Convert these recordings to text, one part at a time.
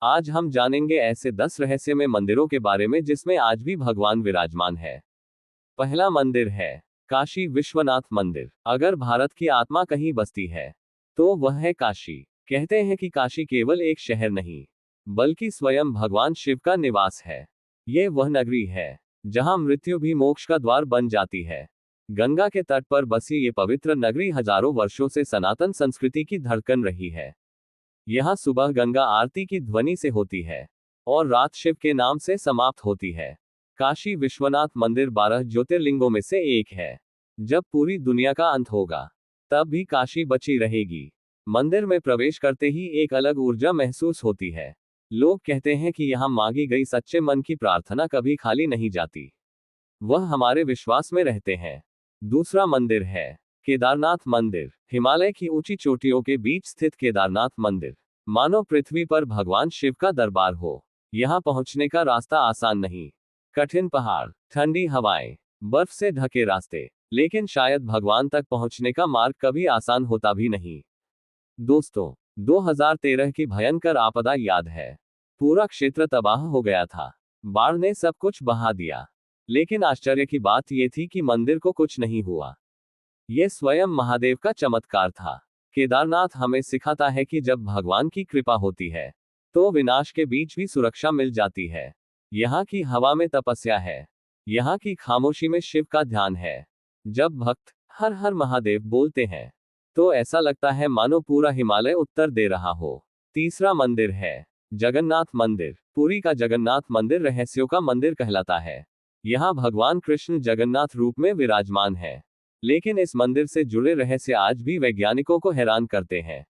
आज हम जानेंगे ऐसे 10 रहस्यमय मंदिरों के बारे में जिसमें आज भी भगवान विराजमान है। पहला मंदिर है काशी विश्वनाथ मंदिर। अगर भारत की आत्मा कहीं बसती है तो वह है काशी। कहते हैं कि काशी केवल एक शहर नहीं बल्कि स्वयं भगवान शिव का निवास है। ये वह नगरी है जहां मृत्यु भी मोक्ष का द्वार बन जाती है। गंगा के तट पर बसी ये पवित्र नगरी हजारों वर्षों से सनातन संस्कृति की धड़कन रही है। यहाँ सुबह गंगा आरती की ध्वनि से होती है और रात शिव के नाम से समाप्त होती है। काशी विश्वनाथ मंदिर 12 ज्योतिर्लिंगों में से एक है। जब पूरी दुनिया का अंत होगा तब भी काशी बची रहेगी। मंदिर में प्रवेश करते ही एक अलग ऊर्जा महसूस होती है। लोग कहते हैं कि यहाँ मांगी गई सच्चे मन की प्रार्थना कभी खाली नहीं जाती। वह हमारे विश्वास में रहते हैं। दूसरा मंदिर है केदारनाथ मंदिर। हिमालय की ऊंची चोटियों के बीच स्थित केदारनाथ मंदिर मानो पृथ्वी पर भगवान शिव का दरबार हो। यहाँ पहुंचने का रास्ता आसान नहीं। कठिन पहाड़, ठंडी हवाएं, बर्फ से ढके रास्ते, लेकिन शायद भगवान तक पहुंचने का मार्ग कभी आसान होता भी नहीं। दोस्तों, 2013 की भयंकर आपदा याद है। पूरा क्षेत्र तबाह हो गया था। बाढ़ ने सब कुछ बहा दिया। लेकिन आश्चर्य की बात यह थी कि मंदिर को कुछ नहीं हुआ। यह स्वयं महादेव का चमत्कार था। केदारनाथ हमें सिखाता है कि जब भगवान की कृपा होती है तो विनाश के बीच भी सुरक्षा मिल जाती है। यहाँ की हवा में तपस्या है। यहाँ की खामोशी में शिव का ध्यान है। जब भक्त हर हर महादेव बोलते हैं तो ऐसा लगता है मानो पूरा हिमालय उत्तर दे रहा हो। तीसरा मंदिर है जगन्नाथ मंदिर। पुरी का जगन्नाथ मंदिर रहस्यों का मंदिर कहलाता है। यहाँ भगवान कृष्ण जगन्नाथ रूप में विराजमान है। लेकिन इस मंदिर से जुड़े रहस्य आज भी वैज्ञानिकों को हैरान करते हैं।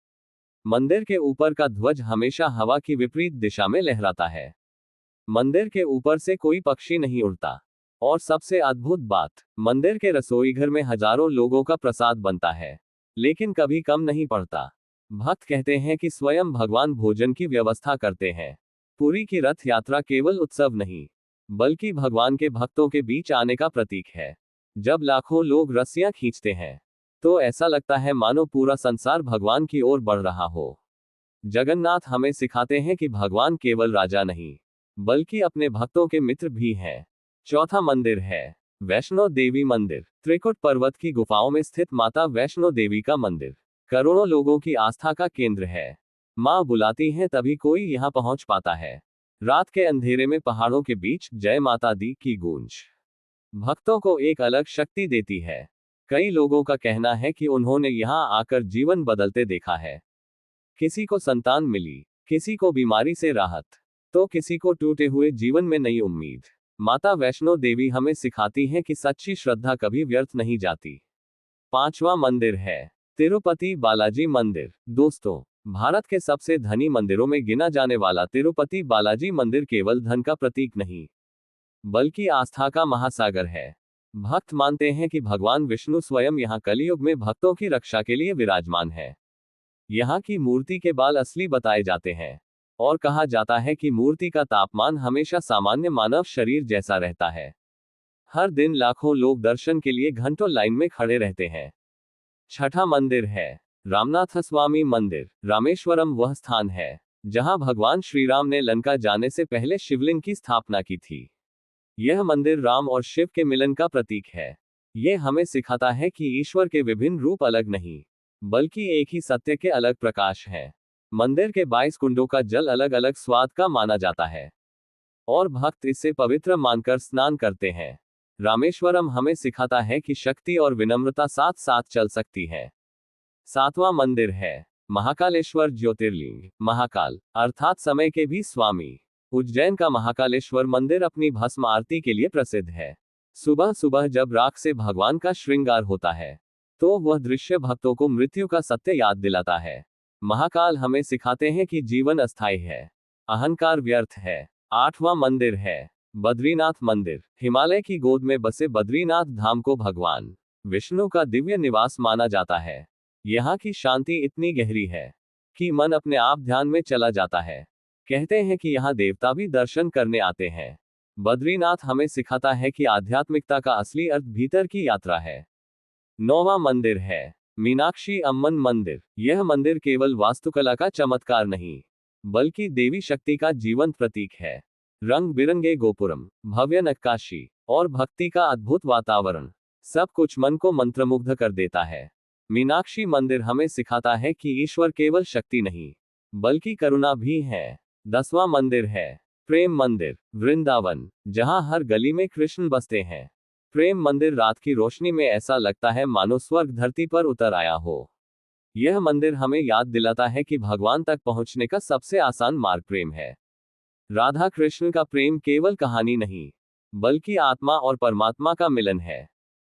मंदिर के ऊपर का ध्वज हमेशा हवा की विपरीत दिशा में लहराता है। मंदिर के ऊपर से कोई पक्षी नहीं उड़ता। और सबसे अद्भुत बात, मंदिर के रसोई घर में हजारों लोगों का प्रसाद बनता है, लेकिन कभी कम नहीं पड़ता। भक्त कहते हैं कि स्वयं भगवान भोजन की व्यवस्था करते हैं। पुरी की रथ यात्रा केवल उत्सव नहीं बल्कि भगवान के भक्तों के बीच आने का प्रतीक है। जब लाखों लोग रस्सियां खींचते हैं तो ऐसा लगता है मानो पूरा संसार भगवान की ओर बढ़ रहा हो। जगन्नाथ हमें सिखाते हैं कि भगवान केवल राजा नहीं बल्कि अपने भक्तों के मित्र भी हैं। चौथा मंदिर है वैष्णो देवी मंदिर। त्रिकुट पर्वत की गुफाओं में स्थित माता वैष्णो देवी का मंदिर करोड़ों लोगों की आस्था का केंद्र है। मां बुलाती हैं तभी कोई यहां पहुंच पाता है। रात के अंधेरे में पहाड़ों के बीच जय माता दी की गूंज भक्तों को एक अलग शक्ति देती है। कई लोगों का कहना है कि उन्होंने यहां आकर जीवन बदलते देखा है। किसी को संतान मिली, किसी को बीमारी से राहत, तो किसी को टूटे हुए जीवन में नई उम्मीद। माता वैष्णो देवी हमें सिखाती हैं कि सच्ची श्रद्धा कभी व्यर्थ नहीं जाती। पांचवा मंदिर है तिरुपति बालाजी मंदिर। दोस्तों, भारत के सबसे धनी मंदिरों में गिना जाने वाला तिरुपति बालाजी मंदिर केवल धन का प्रतीक नहीं बल्कि आस्था का महासागर है। भक्त मानते हैं कि भगवान विष्णु स्वयं यहाँ कलियुग में भक्तों की रक्षा के लिए विराजमान है। यहाँ की मूर्ति के बाल असली बताए जाते हैं और कहा जाता है कि मूर्ति का तापमान हमेशा सामान्य मानव शरीर जैसा रहता है। हर दिन लाखों लोग दर्शन के लिए घंटों लाइन में खड़े रहते हैं। छठा मंदिर है रामनाथ स्वामी मंदिर। रामेश्वरम वह स्थान है जहां भगवान श्री राम ने लंका जाने से पहले शिवलिंग की स्थापना की थी। यह मंदिर राम और शिव के मिलन का प्रतीक है। यह हमें सिखाता है कि ईश्वर के विभिन्न रूप अलग नहीं बल्कि एक ही सत्य के अलग प्रकाश हैं। मंदिर के 22 कुंडों का जल अलग अलग स्वाद का माना जाता है और भक्त इसे पवित्र मानकर स्नान करते हैं। रामेश्वरम हमें सिखाता है कि शक्ति और विनम्रता साथ साथ चल सकती है। सातवां मंदिर है महाकालेश्वर ज्योतिर्लिंग। महाकाल अर्थात समय के भी स्वामी। उज्जैन का महाकालेश्वर मंदिर अपनी भस्म आरती के लिए प्रसिद्ध है। सुबह सुबह जब राख से भगवान का श्रृंगार होता है तो वह दृश्य भक्तों को मृत्यु का सत्य याद दिलाता है। महाकाल हमें सिखाते हैं कि जीवन अस्थायी है, अहंकार व्यर्थ है। आठवां मंदिर है बद्रीनाथ मंदिर। हिमालय की गोद में बसे बद्रीनाथ धाम को भगवान विष्णु का दिव्य निवास माना जाता है। यहाँ की शांति इतनी गहरी है कि मन अपने आप ध्यान में चला जाता है। कहते हैं कि यहाँ देवता भी दर्शन करने आते हैं। बद्रीनाथ हमें सिखाता है कि आध्यात्मिकता का असली अर्थ भीतर की यात्रा है। नौवां मंदिर है मीनाक्षी अम्मन मंदिर। यह मंदिर केवल वास्तुकला का चमत्कार नहीं बल्कि देवी शक्ति का जीवंत प्रतीक है। रंग बिरंगे गोपुरम, भव्य नक्काशी और भक्ति का अद्भुत वातावरण, सब कुछ मन को मंत्रमुग्ध कर देता है। मीनाक्षी मंदिर हमें सिखाता है कि ईश्वर केवल शक्ति नहीं, बल्कि करुणा भी है। 10वां मंदिर है प्रेम मंदिर, वृंदावन, जहां हर गली में कृष्ण बसते हैं। प्रेम मंदिर रात की रोशनी में ऐसा लगता है मानो स्वर्ग धरती पर उतर आया हो। यह मंदिर हमें याद दिलाता है कि भगवान तक पहुंचने का सबसे आसान मार्ग प्रेम है। राधा कृष्ण का प्रेम केवल कहानी नहीं, बल्कि आत्मा और परमात्मा का मिलन है।